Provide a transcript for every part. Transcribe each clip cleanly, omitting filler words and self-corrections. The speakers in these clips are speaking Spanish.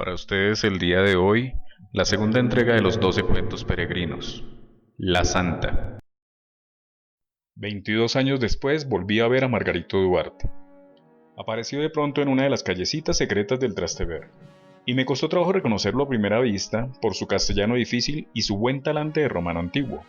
Para ustedes el día de hoy, la segunda entrega de los 12 cuentos peregrinos, La Santa. 22 años después volví a ver a Margarito Duarte. Apareció de pronto en una de las callecitas secretas del Trastevere, y me costó trabajo reconocerlo a primera vista por su castellano difícil y su buen talante de romano antiguo.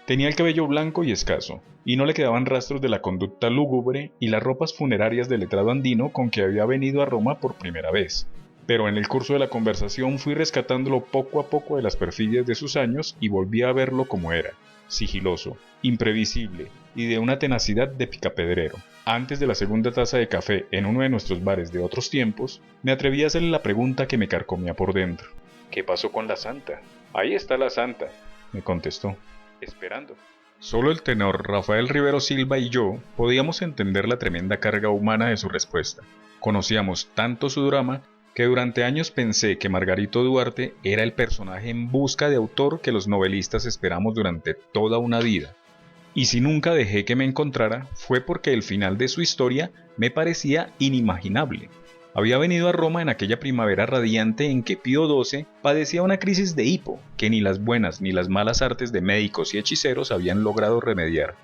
Tenía el cabello blanco y escaso, y no le quedaban rastros de la conducta lúgubre y las ropas funerarias del letrado andino con que había venido a Roma por primera vez. Pero en el curso de la conversación fui rescatándolo poco a poco de las perfidias de sus años y volví a verlo como era, sigiloso, imprevisible y de una tenacidad de picapedrero. Antes de la segunda taza de café en uno de nuestros bares de otros tiempos, me atreví a hacerle la pregunta que me carcomía por dentro. ¿Qué pasó con la santa? Ahí está la santa, me contestó, esperando. Solo el tenor Rafael Rivero Silva y yo podíamos entender la tremenda carga humana de su respuesta. Conocíamos tanto su drama que durante años pensé que Margarito Duarte era el personaje en busca de autor que los novelistas esperamos durante toda una vida. Y si nunca dejé que me encontrara, fue porque el final de su historia me parecía inimaginable. Había venido a Roma en aquella primavera radiante en que Pío XII padecía una crisis de hipo que ni las buenas ni las malas artes de médicos y hechiceros habían logrado remediar.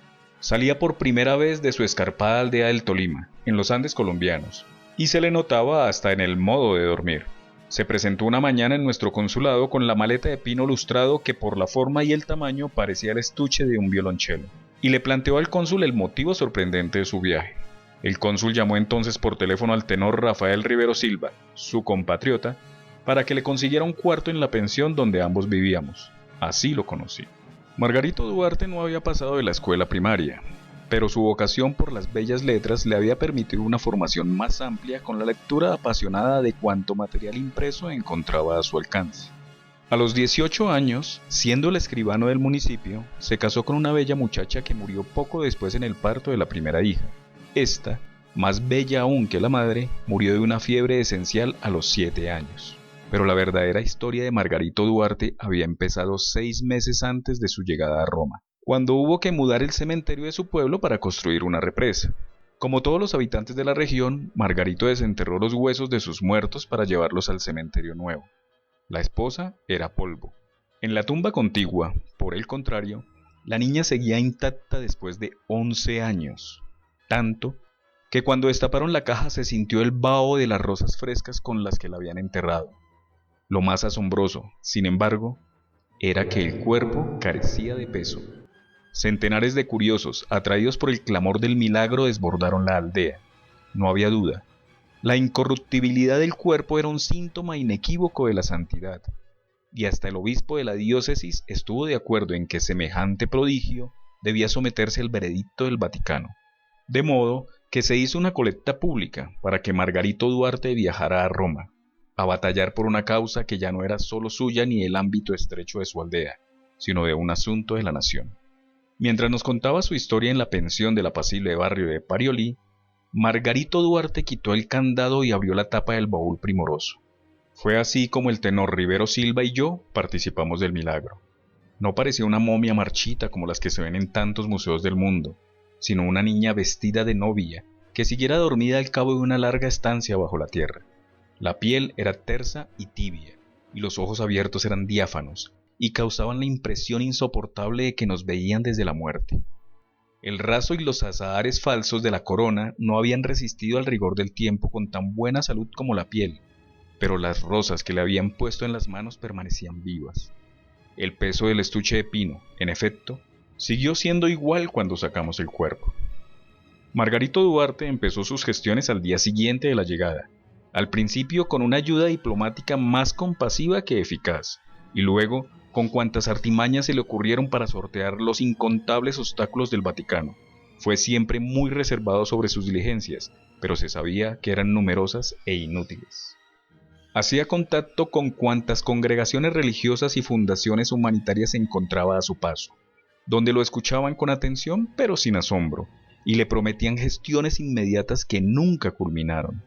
Salía por primera vez de su escarpada aldea del Tolima, en los Andes colombianos, y se le notaba hasta en el modo de dormir. Se presentó una mañana en nuestro consulado con la maleta de pino lustrado que por la forma y el tamaño parecía el estuche de un violonchelo, y le planteó al cónsul el motivo sorprendente de su viaje. El cónsul llamó entonces por teléfono al tenor Rafael Rivero Silva, su compatriota, para que le consiguiera un cuarto en la pensión donde ambos vivíamos. Así lo conocí. Margarito Duarte no había pasado de la escuela primaria, pero su vocación por las bellas letras le había permitido una formación más amplia con la lectura apasionada de cuanto material impreso encontraba a su alcance. A los 18 años, siendo el escribano del municipio, se casó con una bella muchacha que murió poco después en el parto de la primera hija. Esta, más bella aún que la madre, murió de una fiebre esencial a los 7 años. Pero la verdadera historia de Margarito Duarte había empezado 6 meses antes de su llegada a Roma, cuando hubo que mudar el cementerio de su pueblo para construir una represa. Como todos los habitantes de la región, Margarito desenterró los huesos de sus muertos para llevarlos al cementerio nuevo. La esposa era polvo. En la tumba contigua, por el contrario, la niña seguía intacta después de 11 años. Tanto que cuando destaparon la caja se sintió el vaho de las rosas frescas con las que la habían enterrado. Lo más asombroso, sin embargo, era que el cuerpo carecía de peso. Centenares de curiosos, atraídos por el clamor del milagro, desbordaron la aldea. No había duda. La incorruptibilidad del cuerpo era un síntoma inequívoco de la santidad, y hasta el obispo de la diócesis estuvo de acuerdo en que semejante prodigio debía someterse al veredicto del Vaticano. De modo que se hizo una colecta pública para que Margarito Duarte viajara a Roma, a batallar por una causa que ya no era solo suya ni el ámbito estrecho de su aldea, sino de un asunto de la nación. Mientras nos contaba su historia en la pensión del apacible barrio de Pariolí, Margarito Duarte quitó el candado y abrió la tapa del baúl primoroso. Fue así como el tenor Rivero Silva y yo participamos del milagro. No parecía una momia marchita como las que se ven en tantos museos del mundo, sino una niña vestida de novia, que siguiera dormida al cabo de una larga estancia bajo la tierra. La piel era tersa y tibia, y los ojos abiertos eran diáfanos, y causaban la impresión insoportable de que nos veían desde la muerte. El raso y los azahares falsos de la corona no habían resistido al rigor del tiempo con tan buena salud como la piel, pero las rosas que le habían puesto en las manos permanecían vivas. El peso del estuche de pino, en efecto, siguió siendo igual cuando sacamos el cuerpo. Margarito Duarte empezó sus gestiones al día siguiente de la llegada, al principio con una ayuda diplomática más compasiva que eficaz, y luego con cuantas artimañas se le ocurrieron para sortear los incontables obstáculos del Vaticano. Fue siempre muy reservado sobre sus diligencias, pero se sabía que eran numerosas e inútiles. Hacía contacto con cuantas congregaciones religiosas y fundaciones humanitarias se encontraba a su paso, donde lo escuchaban con atención pero sin asombro, y le prometían gestiones inmediatas que nunca culminaron.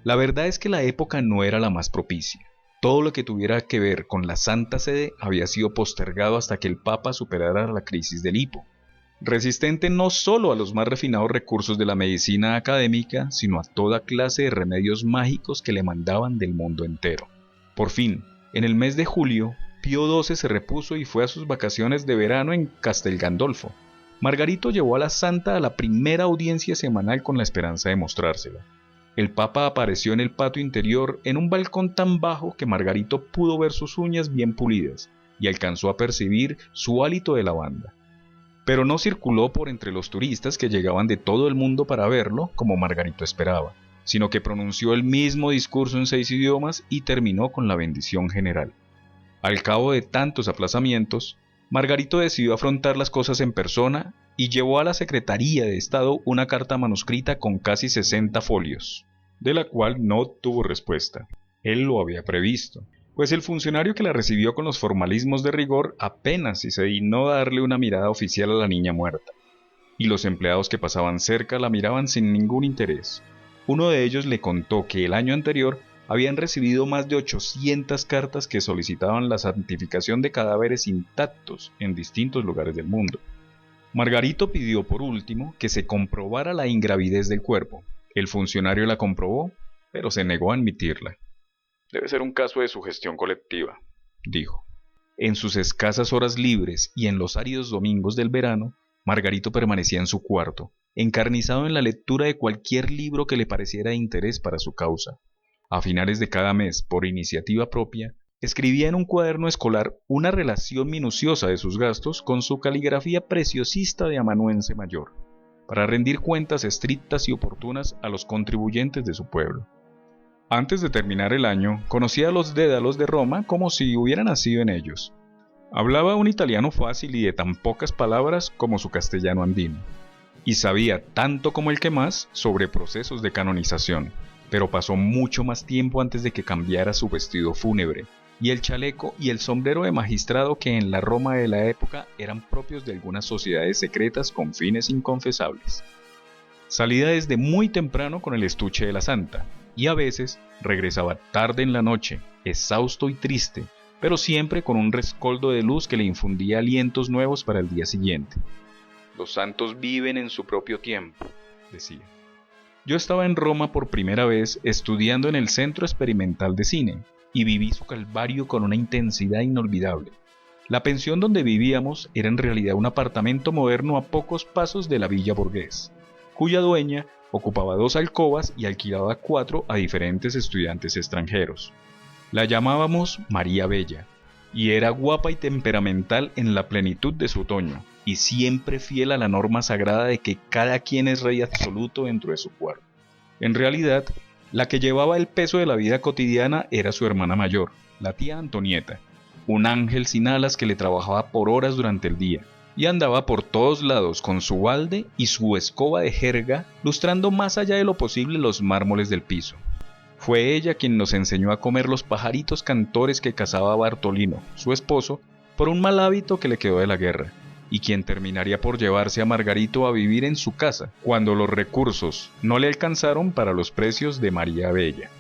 La verdad es que la época no era la más propicia. Todo lo que tuviera que ver con la Santa Sede había sido postergado hasta que el Papa superara la crisis del hipo, resistente no solo a los más refinados recursos de la medicina académica, sino a toda clase de remedios mágicos que le mandaban del mundo entero. Por fin, en el mes de julio, Pío XII se repuso y fue a sus vacaciones de verano en Castel Gandolfo. Margarito llevó a la santa a la primera audiencia semanal con la esperanza de mostrársela. El Papa apareció en el patio interior en un balcón tan bajo que Margarito pudo ver sus uñas bien pulidas y alcanzó a percibir su hálito de lavanda. Pero no circuló por entre los turistas que llegaban de todo el mundo para verlo como Margarito esperaba, sino que pronunció el mismo discurso en 6 idiomas y terminó con la bendición general. Al cabo de tantos aplazamientos, Margarito decidió afrontar las cosas en persona y llevó a la Secretaría de Estado una carta manuscrita con casi 60 folios, de la cual no obtuvo respuesta. Él lo había previsto, pues el funcionario que la recibió con los formalismos de rigor apenas si se dignó darle una mirada oficial a la niña muerta, y los empleados que pasaban cerca la miraban sin ningún interés. Uno de ellos le contó que el año anterior habían recibido más de 800 cartas que solicitaban la santificación de cadáveres intactos en distintos lugares del mundo. Margarito pidió por último que se comprobara la ingravidez del cuerpo. El funcionario la comprobó, pero se negó a admitirla. Debe ser un caso de sugestión colectiva, dijo. En sus escasas horas libres y en los áridos domingos del verano, Margarito permanecía en su cuarto, encarnizado en la lectura de cualquier libro que le pareciera de interés para su causa. A finales de cada mes, por iniciativa propia, escribía en un cuaderno escolar una relación minuciosa de sus gastos con su caligrafía preciosista de amanuense mayor, para rendir cuentas estrictas y oportunas a los contribuyentes de su pueblo. Antes de terminar el año, conocía a los dédalos de Roma como si hubiera nacido en ellos. Hablaba un italiano fácil y de tan pocas palabras como su castellano andino, y sabía tanto como el que más sobre procesos de canonización, pero pasó mucho más tiempo antes de que cambiara su vestido fúnebre, y el chaleco y el sombrero de magistrado que en la Roma de la época eran propios de algunas sociedades secretas con fines inconfesables. Salía desde muy temprano con el estuche de la santa, y a veces regresaba tarde en la noche, exhausto y triste, pero siempre con un rescoldo de luz que le infundía alientos nuevos para el día siguiente. Los santos viven en su propio tiempo, decía. Yo estaba en Roma por primera vez estudiando en el Centro Experimental de Cine, y viví su calvario con una intensidad inolvidable. La pensión donde vivíamos era en realidad un apartamento moderno a pocos pasos de la Villa Borghese, cuya dueña ocupaba 2 alcobas y alquilaba 4 a diferentes estudiantes extranjeros. La llamábamos María Bella, y era guapa y temperamental en la plenitud de su otoño, y siempre fiel a la norma sagrada de que cada quien es rey absoluto dentro de su cuarto. En realidad, la que llevaba el peso de la vida cotidiana era su hermana mayor, la tía Antonieta, un ángel sin alas que le trabajaba por horas durante el día, y andaba por todos lados con su balde y su escoba de jerga, lustrando más allá de lo posible los mármoles del piso. Fue ella quien nos enseñó a comer los pajaritos cantores que cazaba Bartolino, su esposo, por un mal hábito que le quedó de la guerra, y quien terminaría por llevarse a Margarito a vivir en su casa, cuando los recursos no le alcanzaron para los precios de María Bella.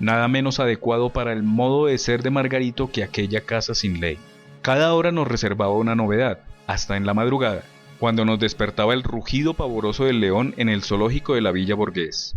Nada menos adecuado para el modo de ser de Margarito que aquella casa sin ley. Cada hora nos reservaba una novedad, hasta en la madrugada, cuando nos despertaba el rugido pavoroso del león en el zoológico de la Villa Borghese.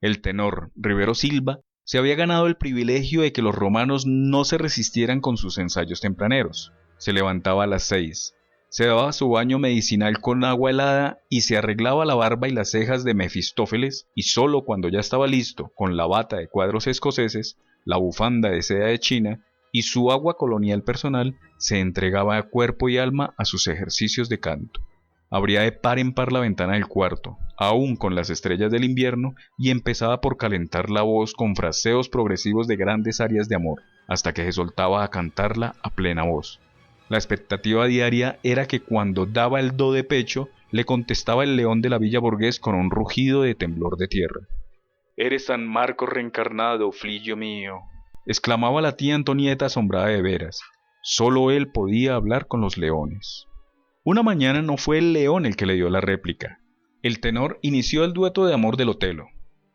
El tenor Rivero Silva se había ganado el privilegio de que los romanos no se resistieran con sus ensayos tempraneros. Se levantaba a las 6, se daba su baño medicinal con agua helada y se arreglaba la barba y las cejas de Mefistófeles, y solo cuando ya estaba listo, con la bata de cuadros escoceses, la bufanda de seda de China y su agua colonial personal, se entregaba a cuerpo y alma a sus ejercicios de canto. Abría de par en par la ventana del cuarto, aún con las estrellas del invierno, y empezaba por calentar la voz con fraseos progresivos de grandes arias de amor, hasta que se soltaba a cantarla a plena voz. La expectativa diaria era que cuando daba el do de pecho, le contestaba el león de la Villa Borghese con un rugido de temblor de tierra. «Eres San Marcos reencarnado, filho mío», exclamaba la tía Antonieta asombrada de veras. Solo él podía hablar con los leones. Una mañana no fue el león el que le dio la réplica. El tenor inició el dueto de amor del Otelo.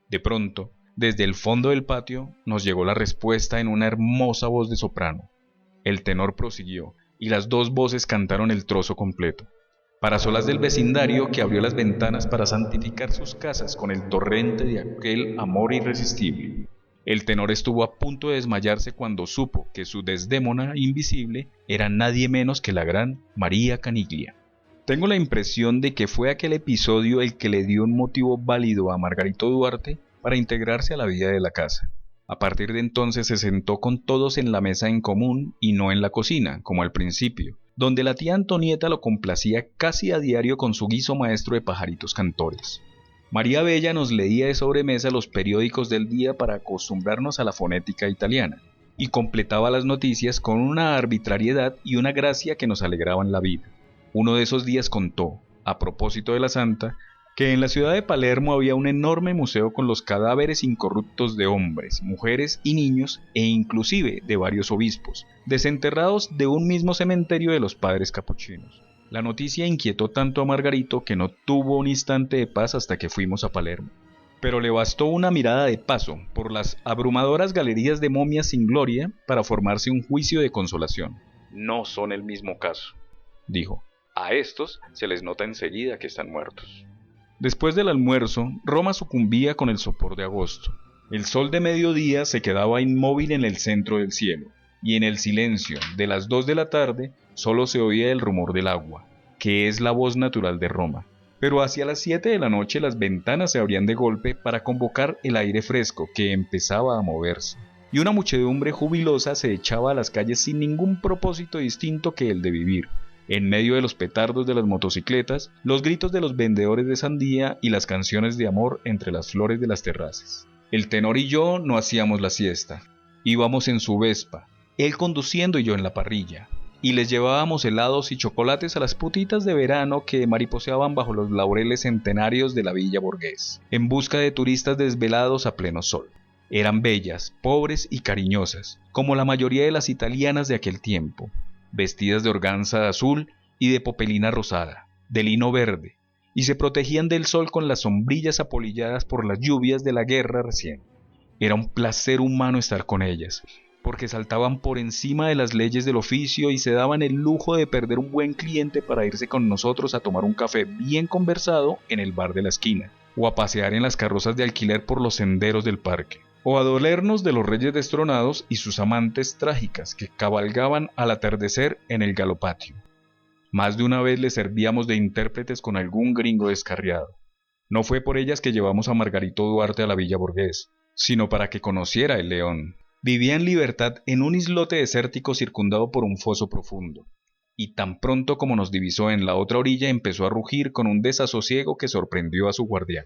De pronto, desde el fondo del patio, nos llegó la respuesta en una hermosa voz de soprano. El tenor prosiguió, y las 2 voces cantaron el trozo completo. Para solas del vecindario que abrió las ventanas para santificar sus casas con el torrente de aquel amor irresistible. El tenor estuvo a punto de desmayarse cuando supo que su Desdémona invisible era nadie menos que la gran María Caniglia. Tengo la impresión de que fue aquel episodio el que le dio un motivo válido a Margarito Duarte para integrarse a la vida de la casa. A partir de entonces se sentó con todos en la mesa en común y no en la cocina, como al principio, donde la tía Antonieta lo complacía casi a diario con su guiso maestro de pajaritos cantores. María Bella nos leía de sobremesa los periódicos del día para acostumbrarnos a la fonética italiana, y completaba las noticias con una arbitrariedad y una gracia que nos alegraban la vida. Uno de esos días contó, a propósito de la santa, que en la ciudad de Palermo había un enorme museo con los cadáveres incorruptos de hombres, mujeres y niños, e inclusive de varios obispos, desenterrados de un mismo cementerio de los padres capuchinos. La noticia inquietó tanto a Margarito que no tuvo un instante de paz hasta que fuimos a Palermo. Pero le bastó una mirada de paso por las abrumadoras galerías de momias sin gloria para formarse un juicio de consolación. No son el mismo caso, dijo. A estos se les nota enseguida que están muertos. Después del almuerzo, Roma sucumbía con el sopor de agosto. El sol de mediodía se quedaba inmóvil en el centro del cielo, y en el silencio de las 2 de la tarde solo se oía el rumor del agua, que es la voz natural de Roma. Pero hacia las 7 de la noche las ventanas se abrían de golpe para convocar el aire fresco que empezaba a moverse, y una muchedumbre jubilosa se echaba a las calles sin ningún propósito distinto que el de vivir. En medio de los petardos de las motocicletas, los gritos de los vendedores de sandía y las canciones de amor entre las flores de las terrazas. El tenor y yo no hacíamos la siesta. Íbamos en su Vespa, él conduciendo y yo en la parrilla, y les llevábamos helados y chocolates a las putitas de verano que mariposeaban bajo los laureles centenarios de la Villa Borghés, en busca de turistas desvelados a pleno sol. Eran bellas, pobres y cariñosas, como la mayoría de las italianas de aquel tiempo, vestidas de organza azul y de popelina rosada, de lino verde, y se protegían del sol con las sombrillas apolilladas por las lluvias de la guerra reciente. Era un placer humano estar con ellas, porque saltaban por encima de las leyes del oficio y se daban el lujo de perder un buen cliente para irse con nosotros a tomar un café bien conversado en el bar de la esquina, o a pasear en las carrozas de alquiler por los senderos del parque, o a dolernos de los reyes destronados y sus amantes trágicas que cabalgaban al atardecer en el galopatio. Más de una vez les servíamos de intérpretes con algún gringo descarriado. No fue por ellas que llevamos a Margarito Duarte a la Villa Borghés, sino para que conociera el león. Vivía en libertad en un islote desértico circundado por un foso profundo, y tan pronto como nos divisó en la otra orilla empezó a rugir con un desasosiego que sorprendió a su guardián.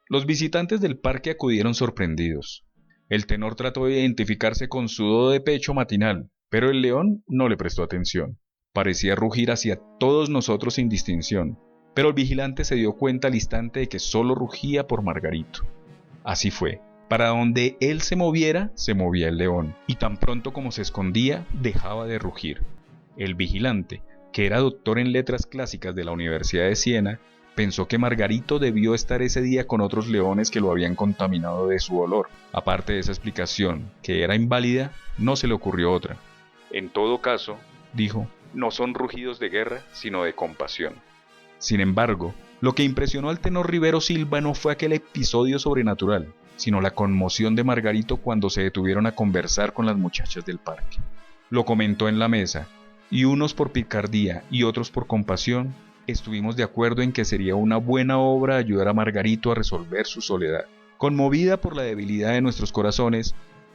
Los visitantes del parque acudieron sorprendidos. El tenor trató de identificarse con su do de pecho matinal, pero el león no le prestó atención. Parecía rugir hacia todos nosotros sin distinción, pero el vigilante se dio cuenta al instante de que solo rugía por Margarito. Así fue. Para donde él se movía el león, y tan pronto como se escondía, dejaba de rugir. El vigilante, que era doctor en letras clásicas de la Universidad de Siena, pensó que Margarito debió estar ese día con otros leones que lo habían contaminado de su olor. Aparte de esa explicación, que era inválida, no se le ocurrió otra. En todo caso, dijo, no son rugidos de guerra, sino de compasión. Sin embargo, lo que impresionó al tenor Rivero Silva no fue aquel episodio sobrenatural, sino la conmoción de Margarito cuando se detuvieron a conversar con las muchachas del parque. Lo comentó en la mesa, y unos por picardía y otros por compasión, estuvimos de acuerdo en que sería una buena obra ayudar a Margarito a resolver su soledad. Conmovida por la debilidad de nuestros corazones,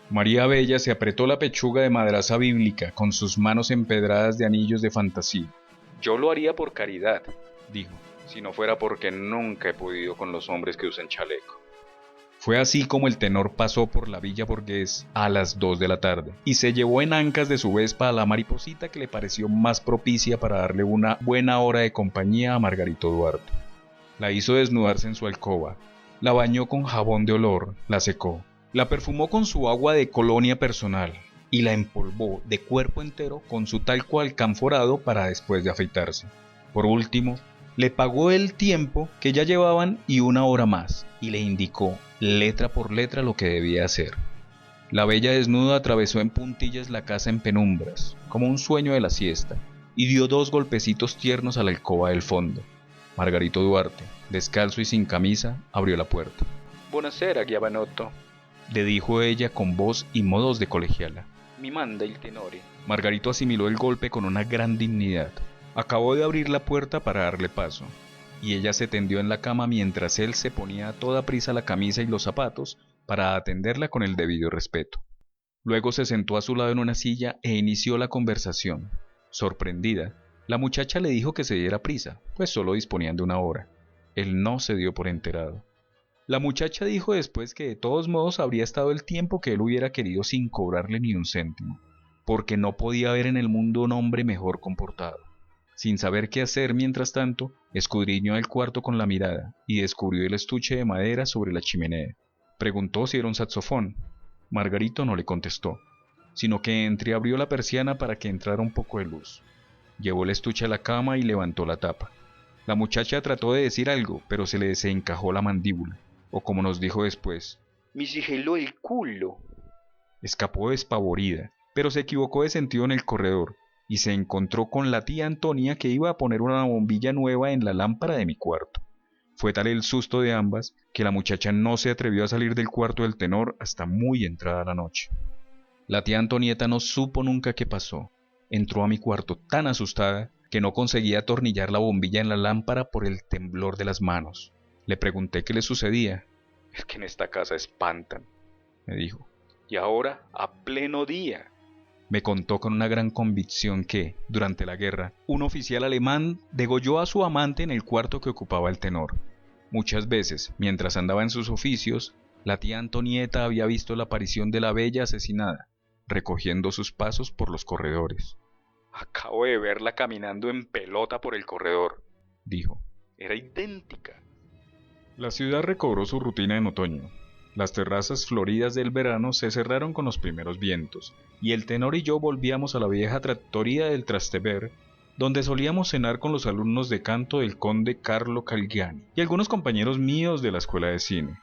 María Bella se apretó la pechuga de madraza bíblica con sus manos empedradas de anillos de fantasía. Yo lo haría por caridad, dijo, si no fuera porque nunca he podido con los hombres que usan chaleco. Fue así como el tenor pasó por la Villa Borghés a las 2 de la tarde y se llevó en ancas de su Vespa a la mariposita que le pareció más propicia para darle una buena hora de compañía a Margarito Duarte. La hizo desnudarse en su alcoba, la bañó con jabón de olor, la secó, la perfumó con su agua de colonia personal y la empolvó de cuerpo entero con su talco alcanforado para después de afeitarse. Por último, le pagó el tiempo que ya llevaban y una hora más, y le indicó, letra por letra, lo que debía hacer. La bella desnuda atravesó en puntillas la casa en penumbras, como un sueño de la siesta, y dio 2 golpecitos tiernos a la alcoba del fondo. Margarito Duarte, descalzo y sin camisa, abrió la puerta. «Buonasera, Giovanotto», le dijo ella con voz y modos de colegiala. Mi manda il tenore. Margarito asimiló el golpe con una gran dignidad. Acabó de abrir la puerta para darle paso, y ella se tendió en la cama mientras él se ponía a toda prisa la camisa y los zapatos para atenderla con el debido respeto. Luego se sentó a su lado en una silla e inició la conversación. Sorprendida, la muchacha le dijo que se diera prisa, pues solo disponían de una hora. Él no se dio por enterado. La muchacha dijo después que de todos modos habría estado el tiempo que él hubiera querido sin cobrarle ni un céntimo, porque no podía haber en el mundo un hombre mejor comportado. Sin saber qué hacer, mientras tanto, escudriñó el cuarto con la mirada y descubrió el estuche de madera sobre la chimenea. Preguntó si era un saxofón. Margarito no le contestó, sino que entreabrió la persiana para que entrara un poco de luz. Llevó el estuche a la cama y levantó la tapa. La muchacha trató de decir algo, pero se le desencajó la mandíbula, o como nos dijo después, «Me sigeló el culo». Escapó despavorida, pero se equivocó de sentido en el corredor, y se encontró con la tía Antonia que iba a poner una bombilla nueva en la lámpara de mi cuarto. Fue tal el susto de ambas que la muchacha no se atrevió a salir del cuarto del tenor hasta muy entrada la noche. La tía Antonieta no supo nunca qué pasó. Entró a mi cuarto tan asustada que no conseguía atornillar la bombilla en la lámpara por el temblor de las manos. Le pregunté qué le sucedía. «Es que en esta casa espantan», me dijo. «Y ahora a pleno día». Me contó con una gran convicción que, durante la guerra, un oficial alemán degolló a su amante en el cuarto que ocupaba el tenor. Muchas veces, mientras andaba en sus oficios, la tía Antonieta había visto la aparición de la bella asesinada, recogiendo sus pasos por los corredores. «Acabo de verla caminando en pelota por el corredor», dijo. «Era idéntica». La ciudad recobró su rutina en otoño. Las terrazas floridas del verano se cerraron con los primeros vientos, y el tenor y yo volvíamos a la vieja trattoria del Trastevere, donde solíamos cenar con los alumnos de canto del conde Carlo Calgiani y algunos compañeros míos de la escuela de cine.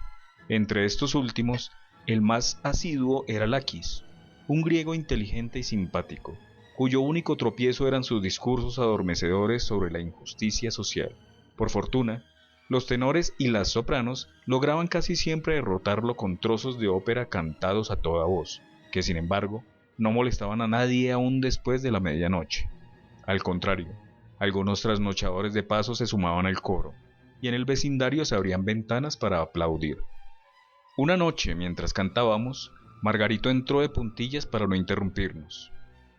Entre estos últimos, el más asiduo era Lakis, un griego inteligente y simpático, cuyo único tropiezo eran sus discursos adormecedores sobre la injusticia social. Por fortuna, los tenores y las sopranos lograban casi siempre derrotarlo con trozos de ópera cantados a toda voz, que sin embargo no molestaban a nadie aún después de la medianoche. Al contrario, algunos trasnochadores de paso se sumaban al coro, y en el vecindario se abrían ventanas para aplaudir. Una noche, mientras cantábamos, Margarito entró de puntillas para no interrumpirnos.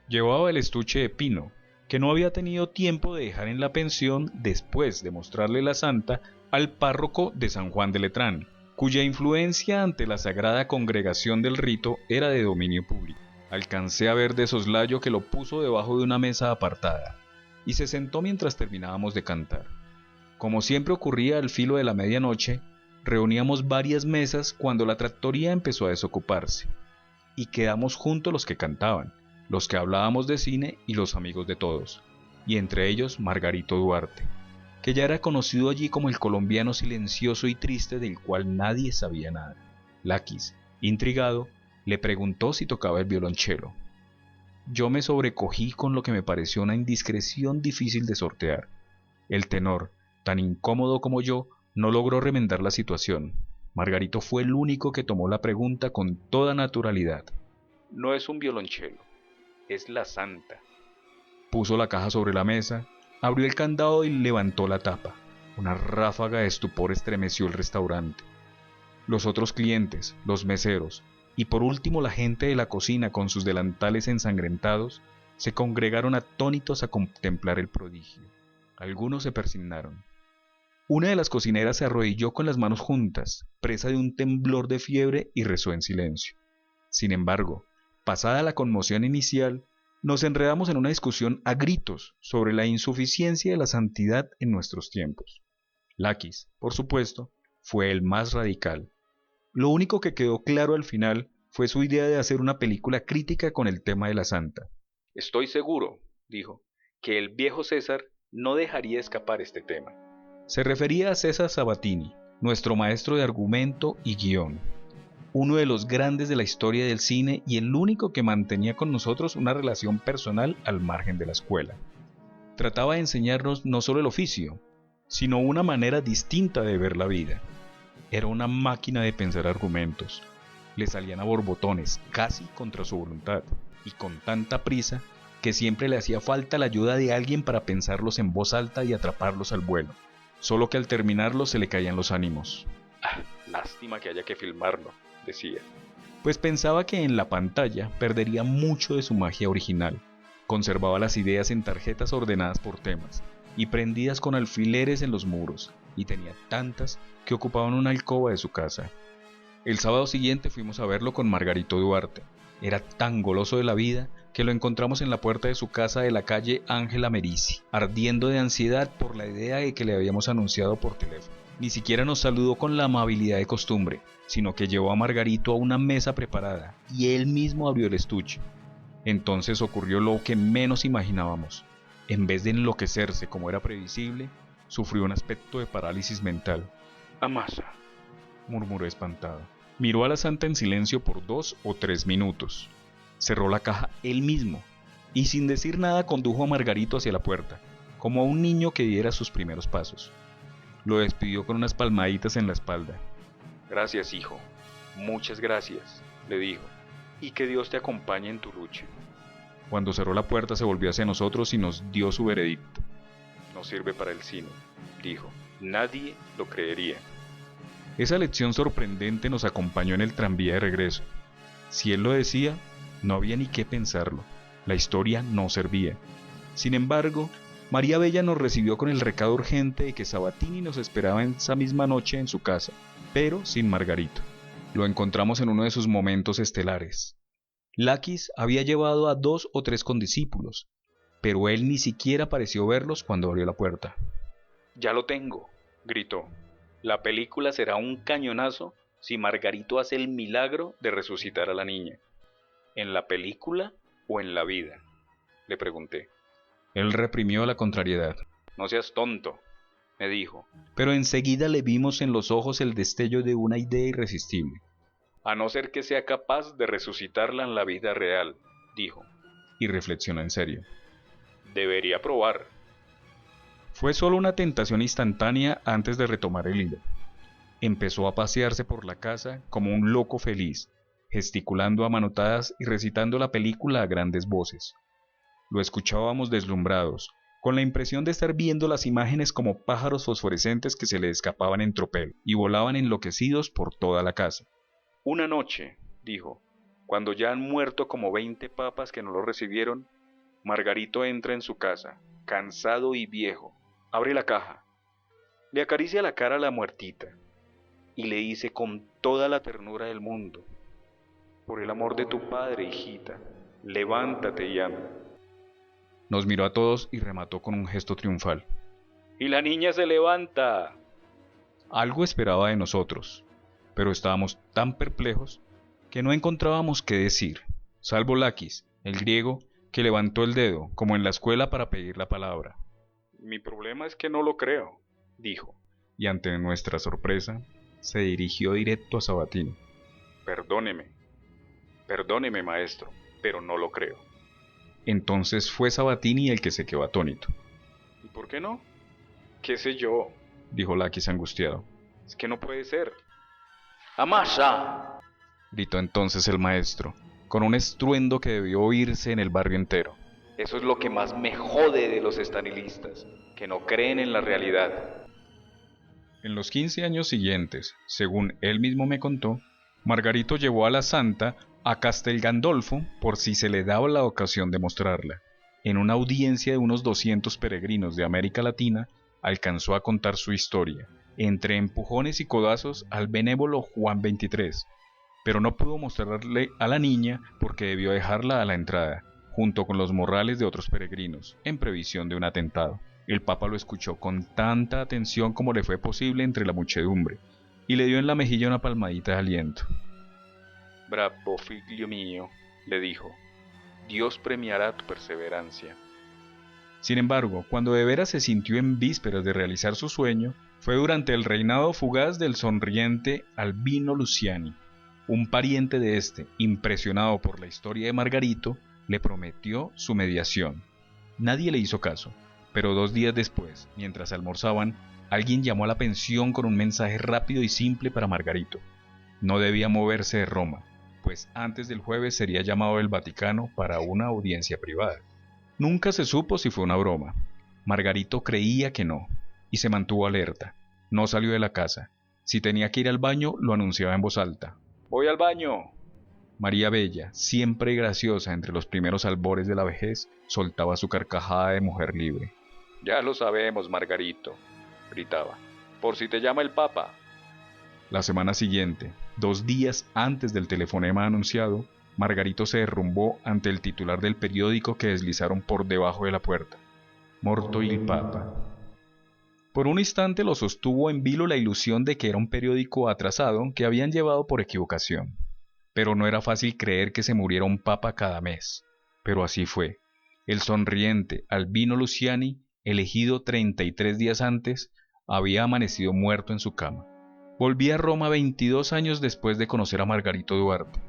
Llevaba el estuche de pino, que no había tenido tiempo de dejar en la pensión después de mostrarle la santa al párroco de San Juan de Letrán, cuya influencia ante la sagrada congregación del rito era de dominio público. Alcancé a ver de soslayo que lo puso debajo de una mesa apartada, y se sentó mientras terminábamos de cantar. Como siempre ocurría al filo de la medianoche, reuníamos varias mesas cuando la trattoria empezó a desocuparse, y quedamos juntos los que cantaban, los que hablábamos de cine y los amigos de todos, y entre ellos Margarito Duarte, que ya era conocido allí como el colombiano silencioso y triste del cual nadie sabía nada. Lakis, intrigado, le preguntó si tocaba el violonchelo. Yo me sobrecogí con lo que me pareció una indiscreción difícil de sortear. El tenor, tan incómodo como yo, no logró remendar la situación. Margarito fue el único que tomó la pregunta con toda naturalidad. «No es un violonchelo, es la santa». Puso la caja sobre la mesa, abrió el candado y levantó la tapa. Una ráfaga de estupor estremeció el restaurante. Los otros clientes, los meseros, y por último la gente de la cocina con sus delantales ensangrentados, se congregaron atónitos a contemplar el prodigio. Algunos se persignaron. Una de las cocineras se arrodilló con las manos juntas, presa de un temblor de fiebre, y rezó en silencio. Sin embargo, pasada la conmoción inicial, nos enredamos en una discusión a gritos sobre la insuficiencia de la santidad en nuestros tiempos. Lakis, por supuesto, fue el más radical. Lo único que quedó claro al final fue su idea de hacer una película crítica con el tema de la santa. «Estoy seguro», dijo, «que el viejo César no dejaría escapar este tema». Se refería a César Sabatini, nuestro maestro de argumento y guión, uno de los grandes de la historia del cine y el único que mantenía con nosotros una relación personal al margen de la escuela. Trataba de enseñarnos no solo el oficio, sino una manera distinta de ver la vida. Era una máquina de pensar argumentos. le salían a borbotones, casi contra su voluntad, y con tanta prisa que siempre le hacía falta la ayuda de alguien para pensarlos en voz alta y atraparlos al vuelo, solo que al terminarlos se le caían los ánimos. Lástima que haya que filmarlo, decía, pues pensaba que en la pantalla perdería mucho de su magia original. Conservaba las ideas en tarjetas ordenadas por temas y prendidas con alfileres en los muros, y tenía tantas que ocupaban una alcoba de su casa. El sábado siguiente fuimos a verlo con Margarito Duarte. Era tan goloso de la vida que lo encontramos en la puerta de su casa de la calle Ángela Merici, ardiendo de ansiedad por la idea de que le habíamos anunciado por teléfono. Ni siquiera nos saludó con la amabilidad de costumbre, sino que llevó a Margarito a una mesa preparada y él mismo abrió el estuche. Entonces ocurrió lo que menos imaginábamos. En vez de enloquecerse como era previsible, sufrió un aspecto de parálisis mental. «Amasa», murmuró espantado. Miró a la santa en silencio por 2 o 3 minutos. Cerró la caja él mismo y sin decir nada condujo a Margarito hacia la puerta, como a un niño que diera sus primeros pasos. Lo despidió con unas palmaditas en la espalda. «Gracias, hijo. Muchas gracias», le dijo. «Y que Dios te acompañe en tu lucha». Cuando cerró la puerta se volvió hacia nosotros y nos dio su veredicto. «No sirve para el cine», dijo. «Nadie lo creería». Esa lección sorprendente nos acompañó en el tranvía de regreso. Si él lo decía, no había ni qué pensarlo. La historia no servía. Sin embargo, María Bella nos recibió con el recado urgente de que Sabatini nos esperaba esa misma noche en su casa, pero sin Margarito. Lo encontramos en uno de sus momentos estelares. Lakis había llevado a 2 o 3 condiscípulos, pero él ni siquiera pareció verlos cuando abrió la puerta. «Ya lo tengo», gritó. «La película será un cañonazo si Margarito hace el milagro de resucitar a la niña». «¿En la película o en la vida?», le pregunté. Él reprimió la contrariedad. «No seas tonto», me dijo, pero enseguida le vimos en los ojos el destello de una idea irresistible. «A no ser que sea capaz de resucitarla en la vida real», dijo, y reflexionó en serio. «Debería probar». Fue solo una tentación instantánea antes de retomar el hilo. Empezó a pasearse por la casa como un loco feliz, gesticulando a manotadas y recitando la película a grandes voces. Lo escuchábamos deslumbrados, con la impresión de estar viendo las imágenes como pájaros fosforescentes que se le escapaban en tropel y volaban enloquecidos por toda la casa. «Una noche», dijo, «cuando ya han muerto como 20 papas que no lo recibieron, Margarito entra en su casa, cansado y viejo, abre la caja, le acaricia la cara a la muertita y le dice con toda la ternura del mundo: por el amor de tu padre, hijita, levántate y anda». Nos miró a todos y remató con un gesto triunfal. «¡Y la niña se levanta!». Algo esperaba de nosotros, pero estábamos tan perplejos que no encontrábamos qué decir, salvo Lakis, el griego, que levantó el dedo, como en la escuela, para pedir la palabra. «Mi problema es que no lo creo», dijo, y ante nuestra sorpresa, se dirigió directo a Sabatini. Perdóneme, maestro, pero no lo creo». Entonces fue Sabatini el que se quedó atónito. «¿Y por qué no?». «¿Qué sé yo?», dijo Lakis angustiado. «Es que no puede ser». «¡Amasa!», gritó entonces el maestro, con un estruendo que debió oírse en el barrio entero. «Eso es lo que más me jode de los estanilistas, que no creen en la realidad». En los 15 años siguientes, según él mismo me contó, Margarito llevó a la santa a Castel Gandolfo por si se le daba la ocasión de mostrarla. En una audiencia de unos 200 peregrinos de América Latina, alcanzó a contar su historia, entre empujones y codazos, al benévolo Juan XXIII, pero no pudo mostrarle a la niña porque debió dejarla a la entrada, junto con los morrales de otros peregrinos, en previsión de un atentado. El Papa lo escuchó con tanta atención como le fue posible entre la muchedumbre, y le dio en la mejilla una palmadita de aliento. «Bravo, figlio mío», le dijo, «Dios premiará tu perseverancia». Sin embargo, cuando de veras se sintió en vísperas de realizar su sueño, fue durante el reinado fugaz del sonriente Albino Luciani. Un pariente de este, impresionado por la historia de Margarito, le prometió su mediación. Nadie le hizo caso, pero 2 días después, mientras almorzaban, alguien llamó a la pensión con un mensaje rápido y simple para Margarito. No debía moverse de Roma, pues antes del jueves sería llamado del Vaticano para una audiencia privada. Nunca se supo si fue una broma. Margarito creía que no, y se mantuvo alerta. No salió de la casa. Si tenía que ir al baño, lo anunciaba en voz alta. «¡Voy al baño!». María Bella, siempre graciosa entre los primeros albores de la vejez, soltaba su carcajada de mujer libre. «Ya lo sabemos, Margarito», gritaba. «Por si te llama el Papa». La semana siguiente, 2 días antes del telefonema anunciado, Margarito se derrumbó ante el titular del periódico que deslizaron por debajo de la puerta. «Morto il Papa». Por un instante lo sostuvo en vilo la ilusión de que era un periódico atrasado que habían llevado por equivocación. Pero no era fácil creer que se muriera un papa cada mes. Pero así fue. El sonriente Albino Luciani, elegido 33 días antes, había amanecido muerto en su cama. Volví a Roma 22 años después de conocer a Margarito Duarte,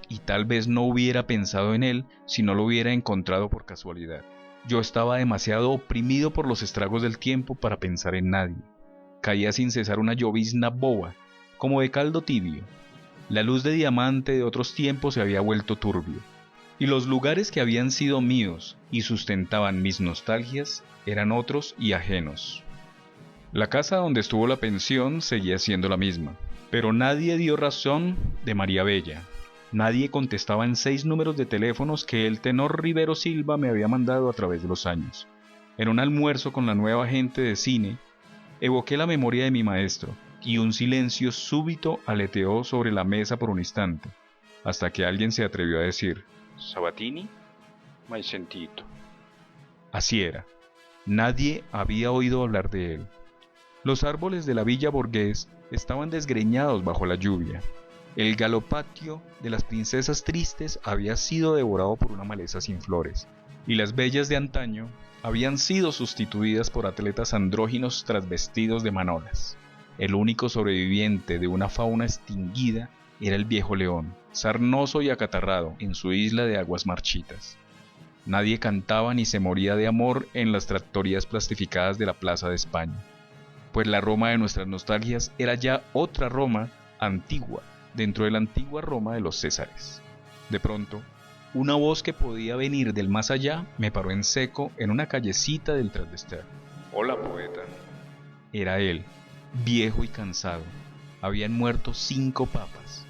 y tal vez no hubiera pensado en él si no lo hubiera encontrado por casualidad. Yo estaba demasiado oprimido por los estragos del tiempo para pensar en nadie. Caía sin cesar una llovizna boba, como de caldo tibio. La luz de diamante de otros tiempos se había vuelto turbio, y los lugares que habían sido míos y sustentaban mis nostalgias eran otros y ajenos. La casa donde estuvo la pensión seguía siendo la misma, pero nadie dio razón de María Bella. Nadie contestaba en 6 números de teléfonos que el tenor Rivero Silva me había mandado a través de los años. En un almuerzo con la nueva gente de cine, evoqué la memoria de mi maestro, y un silencio súbito aleteó sobre la mesa por un instante, hasta que alguien se atrevió a decir: «¿Sabatini? Mai sentito». Así era. Nadie había oído hablar de él. Los árboles de la villa Borghés estaban desgreñados bajo la lluvia. El galopatio de las princesas tristes había sido devorado por una maleza sin flores, y las bellas de antaño habían sido sustituidas por atletas andróginos trasvestidos de manolas. El único sobreviviente de una fauna extinguida era el viejo león, sarnoso y acatarrado en su isla de aguas marchitas. Nadie cantaba ni se moría de amor en las trattorías plastificadas de la Plaza de España, pues la Roma de nuestras nostalgias era ya otra Roma antigua, dentro de la antigua Roma de los Césares. De pronto, una voz que podía venir del más allá me paró en seco en una callecita del Trastevere. «Hola, poeta». Era él, viejo y cansado. Habían muerto 5 papas.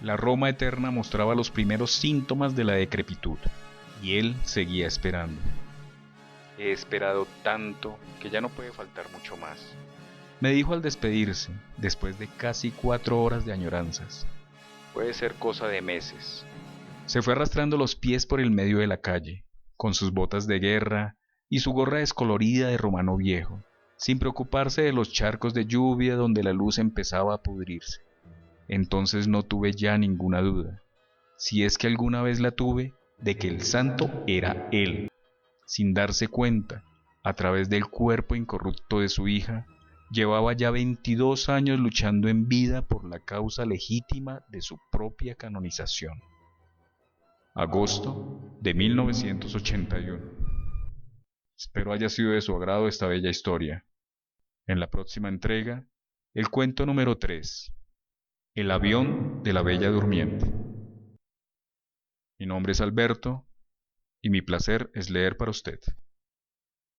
La Roma eterna mostraba los primeros síntomas de la decrepitud, y él seguía esperando. «He esperado tanto que ya no puede faltar mucho más», me dijo al despedirse, después de casi 4 horas de añoranzas. «Puede ser cosa de meses». Se fue arrastrando los pies por el medio de la calle, con sus botas de guerra y su gorra descolorida de romano viejo, sin preocuparse de los charcos de lluvia donde la luz empezaba a pudrirse. Entonces no tuve ya ninguna duda, si es que alguna vez la tuve, de que el santo era él. Sin darse cuenta, a través del cuerpo incorrupto de su hija, llevaba ya 22 años luchando en vida por la causa legítima de su propia canonización. Agosto de 1981. Espero haya sido de su agrado esta bella historia. En la próxima entrega, el cuento número 3, El avión de la Bella Durmiente. Mi nombre es Alberto y mi placer es leer para usted.